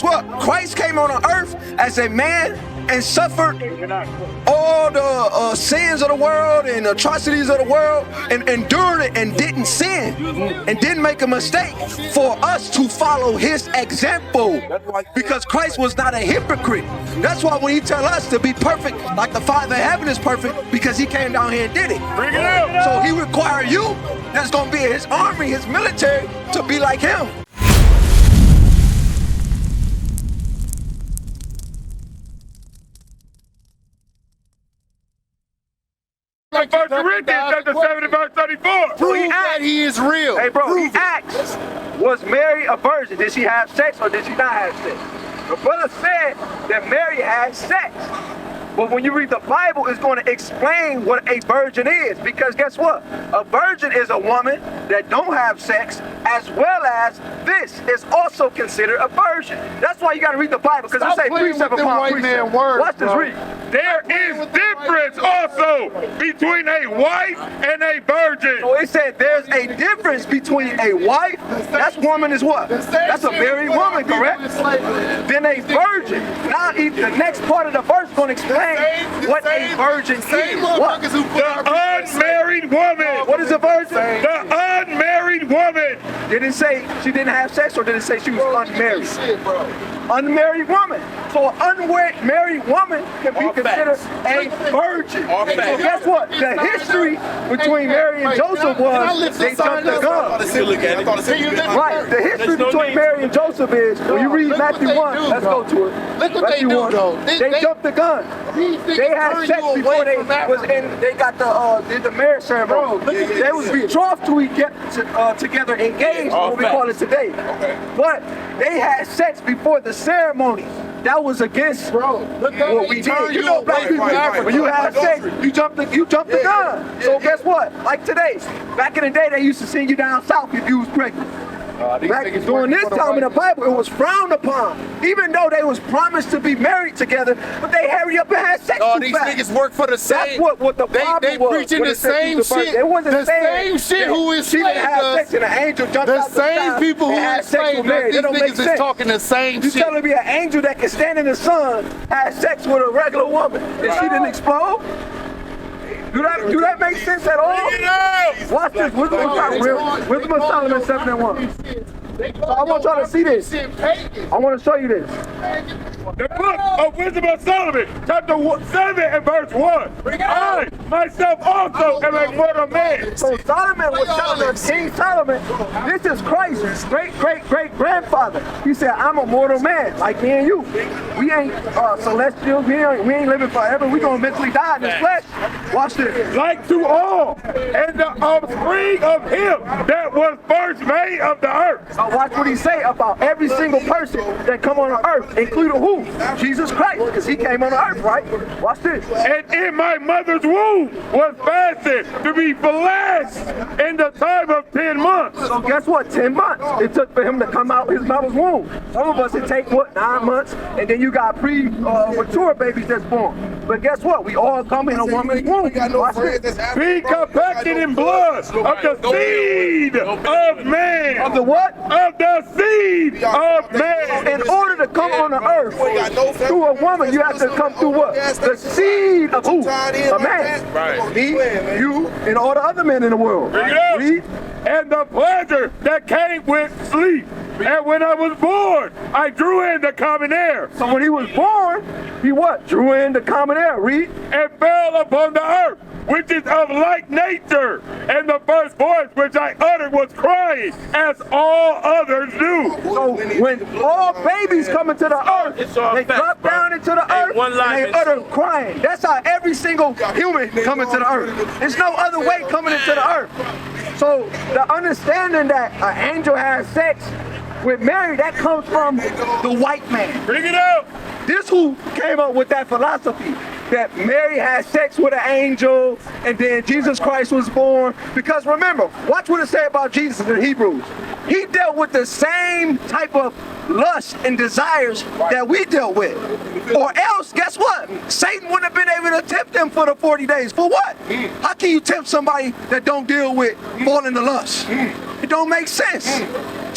What? Christ came on the earth as a man and suffered all the sins of the world and atrocities of the world and endured it and didn't sin and didn't make a mistake for us to follow his example, because Christ was not a hypocrite. That's why when he tell us to be perfect like the Father in heaven is perfect, because he came down here and did it. Bring it out. So he require you that's going to be his army, his military, to be like him. Like 1 Corinthians chapter 7 and verse 34. Prove that he is real. Hey, bro, he asked, was Mary a virgin? Did she have sex or did she not have sex? The brother said that Mary had sex. But when you read the Bible, it's going to explain what a virgin is. Because guess what? A virgin is a woman that don't have sex, as well as this is also considered a virgin. That's why you got to read the Bible, because it say precept upon precept. Watch this, read. There is difference also between a wife and a virgin. So it said there's a difference between a wife, that's woman is what? That's a married woman, correct? Then a virgin. Now the next part of the verse is going to explain what a virgin is. What? The unmarried woman. What is a virgin? The unmarried woman. Did it say she didn't have sex, or did it say she was unmarried? Unmarried woman. So an unmarried woman can be considered a virgin. So guess what? The history between Mary and Joseph was they jumped the gun. Right. The history between Mary and Joseph is, when you read Matthew 1, let's go to it. Look what they do, though. They jumped the gun. They had sex before they was in. They got did the marriage ceremony. They was betrothed to together, engaged, what we call it today. But they had sex before the ceremony. That was against what we did. You know, black people in Africa, when you have sex, you jump the gun. So guess what? Like today, back in the day, they used to send you down south if you was pregnant. Back during this time in the Bible, it was frowned upon. Even though they was promised to be married together, but they hurry up and had sex too these fast. niggas work for the same. That's what the problem they was. preaching the same shit. They wasn't the same shit who enslaved us. Sex and an angel jumped the out the same sky people who had sex with enslaved Mary. us. These niggas is talking the same You shit. telling me an angel that can stand in the sun had sex with a regular woman and she didn't explode? Do that make sense at all? Watch this. Wisdom of Solomon 7 and 1. So I want y'all to see this. I want to show you this. The book of Wisdom of Solomon, chapter 7 and verse 1. I, myself also am a mortal man. So Solomon was telling us, King Solomon, this is Christ's great-great-great-grandfather. He said, I'm a mortal man, like me and you. We ain't celestials, we ain't living forever. We gonna eventually die in this flesh. Watch this. Like to all, and the offspring of him that was first made of the earth. Watch what he say about every single person that come on the earth, including who? Jesus Christ, because he came on the earth, right? Watch this. And in my mother's womb was fasted to be blessed in the time of 10 months. So guess what? 10 months it took for him to come out his mother's womb. Some of us it take what, 9 months, and then you got mature babies that's born. But guess what? We all come in a woman's womb. Watch this. Be compacted in blood of the seed of man. Of the what? Of the seed of man. In order to come on the earth through a woman, you have to come through what? The seed of who? A man. Right. Me, you, and all the other men in the world. Read. And the pleasure that came with sleep. And when I was born, I drew in the common air. So when he was born, he what? Drew in the common air. Read. And fell upon the earth, which is of like nature. And the first voice which I uttered was crying, as all others do. So when all babies come into the earth, they drop down into the earth and they utter crying. That's how every single human come into the earth. There's no other way coming into the earth. So the understanding that an angel has sex with Mary, that comes from the white man. Bring it out. This who came up with that philosophy that Mary had sex with an angel and then Jesus Christ was born. Because remember, watch what it says about Jesus in Hebrews. He dealt with the same type of lust and desires that we dealt with. Or else, guess what? Satan wouldn't have been able to tempt them for the 40 days. For what? How can you tempt somebody that don't deal with falling to lust? It don't make sense.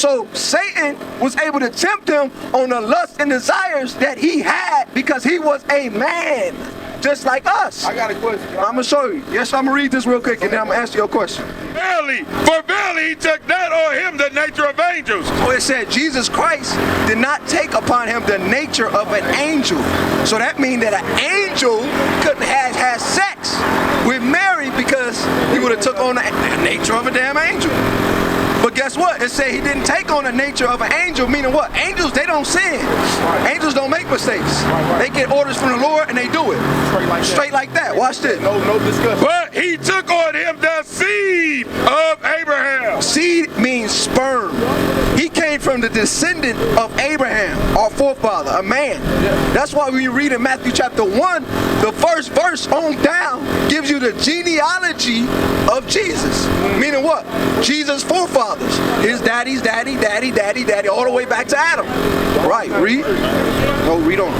So Satan was able to tempt him on the lust and desires that he had because he was a man, just like us. I got a question. I'm gonna show you. Yes, I'm gonna read this real quick and then I'm gonna answer your question. Verily, for verily he took not on him the nature of angels. So it said Jesus Christ did not take upon him the nature of an angel. So that means that an angel couldn't have had sex with Mary because he would have took on the nature of a damn angel. But guess what? It said he didn't take on the nature of an angel, meaning what? Angels, they don't sin. Angels don't make mistakes. They get orders from the Lord and they do it. Straight like that. Watch this. No discussion. But he took on him the seed of Abraham. Seed means sperm. He came from the descendant of Abraham, our forefather, a man. That's why when you read in Matthew chapter 1, the first verse on down gives you the genealogy of Jesus. Meaning what? Jesus' forefathers. His daddy's daddy, all the way back to Adam. Right, read. No, read on.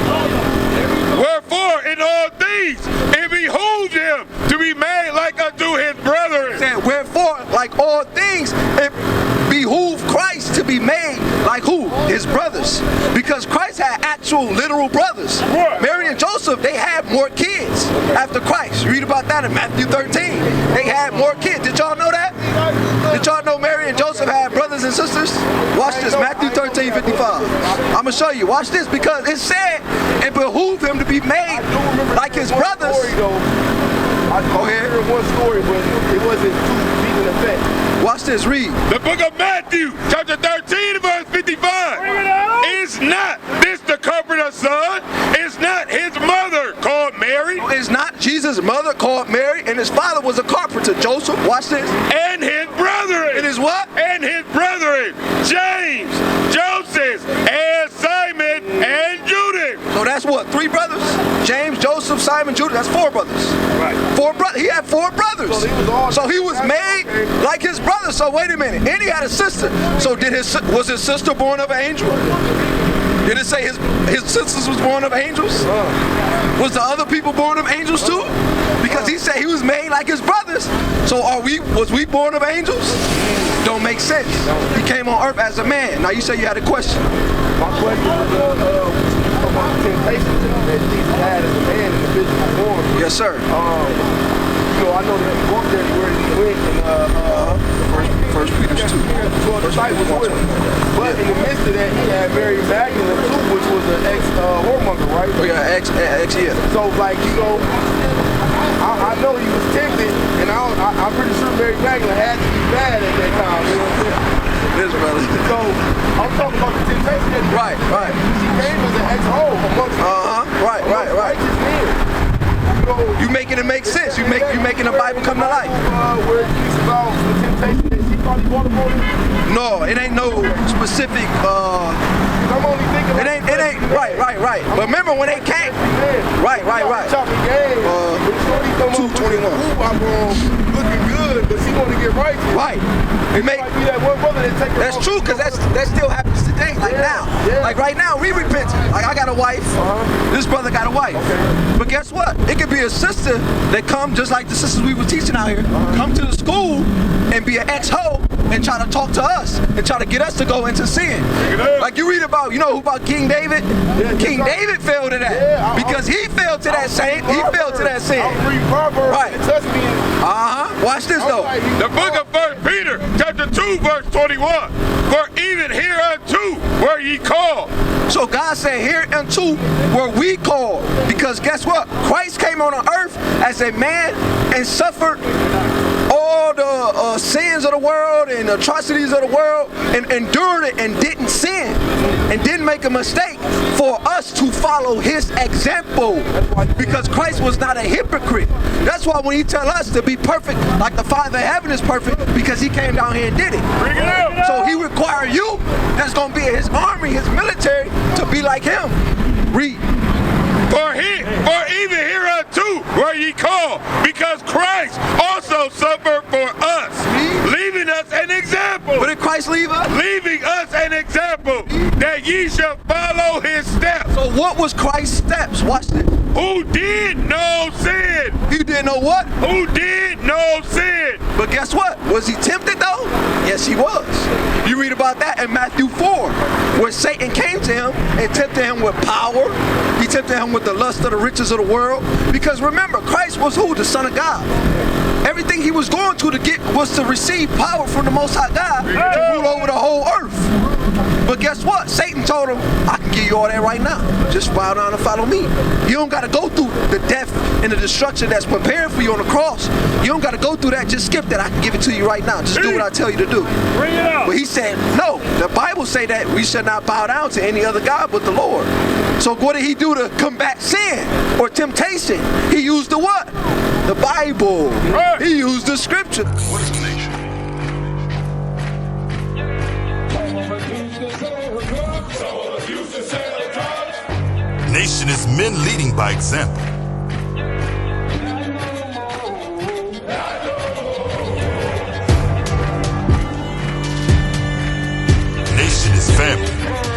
Wherefore in all things it behooved him to be made like unto his brethren. Wherefore, like all things, it behooved Christ to be made like who? His brothers. Because Christ had actual literal brothers. What? Mary and Joseph, they had more kids after Christ. You read about that in Matthew 13. They had more kids. Did y'all know that? Did y'all know Mary and Joseph had brothers and sisters? Watch this, Matthew 13:55. I'm gonna show you. Watch this because it said it behooved him to be made like his brothers. Go ahead. One story, but it wasn't too deep in effect. Watch this, read. The book of Matthew, chapter 13, verse 55. Is not this the comforter's son? Is not his mother called Mary? Is not Jesus' mother called Mary, and his father was a carpenter, Joseph. Watch this. And his brethren. It is what? And his brethren, James, Joseph, and Simon, and Judas. So that's what? 3 brothers? James, Joseph, Simon, Judas. That's 4 brothers. Right. 4 brothers. He had 4 brothers. So he was made like his brother. So wait a minute. And he had a sister. So was his sister born of an angel? Did it say his sisters was born of angels? Was the other people born of angels too? Because he said he was made like his brothers. So was we born of angels? Don't make sense. He came on earth as a man. Now you say you had a question. My question was about the temptations that Jesus had as a man in the physical form. Yes, sir. I know that he walked everywhere he went in First Peter 2. 12 disciples with him. But in the midst of that, he had Mary Magdalene too, which was an ex-whoremonger, right? Oh yeah, ex, yeah. So like, I know he was tempted, and I'm pretty sure Mary Magdalene had to be bad at that time, you know what I'm saying? This brother. So, I'm talking about the temptation. Right. She came as an ex-hoe amongst Right. righteous men. You making it make sense. You making the Bible come to life. Where it speaks about the temptation that she probably brought upon him? No, it ain't no specific. I'm only thinking. It ain't. Right. But remember when they came. Right. 2:21. Looking good, but she want to get right. Right. It make. Might be that one brother that take her That's off. true, because that still happens today, like now. Like right now, we repent. Like I got a wife, this brother got a wife. But guess what? It could be a sister that come, just like the sisters we were teaching out here, come to the school and be an ex-hoe and try to talk to us and try to get us to go into sin. Like you read about, who about King David? King David fell to that because he fell to that sin. He fell to that sin. Right. Watch this though. The book of 1 Peter, chapter 2, verse 21. For even hereunto were ye called. So God said, hereunto were we called. Because guess what? Christ came on the earth as a man and suffered all the sins of the world and atrocities of the world and endured it and didn't sin and didn't make a mistake for us to follow his example, because Christ was not a hypocrite. That's why when he tell us to be perfect like the Father in heaven is perfect, because he came down here and did it. Bring it up. So he require you that's going to be his army, his military, to be like him. Read. For even hereunto were ye called, because Christ also suffered for us, leaving us an example. What did Christ leave us? Leaving us an example that ye shall follow his steps. So what was Christ's steps? Watch this. Who did no sin? He didn't know what? Who did no sin? But guess what? Was he tempted though? Yes, he was. You read about that in Matthew 4, where Satan came to him and tempted him with power. He tempted him with the lust of the riches of the world. Because remember, Christ was who? The Son of God. Everything he was going to get was to receive power from the Most High God to rule over the whole earth. But guess what? Satan told him, I can give you all that right now. Just bow down and follow me. You don't got to go through the death and the destruction that's prepared for you on the cross. You don't got to go through that. Just skip that. I can give it to you right now. Just do what I tell you to do. Bring it out. But he said, no. The Bible say that we should not bow down to any other God but the Lord. So what did he do to combat sin or temptation? He used the what? The Bible. Right. He used the scripture. What is a nation? Nation is men leading by example. Nation is family.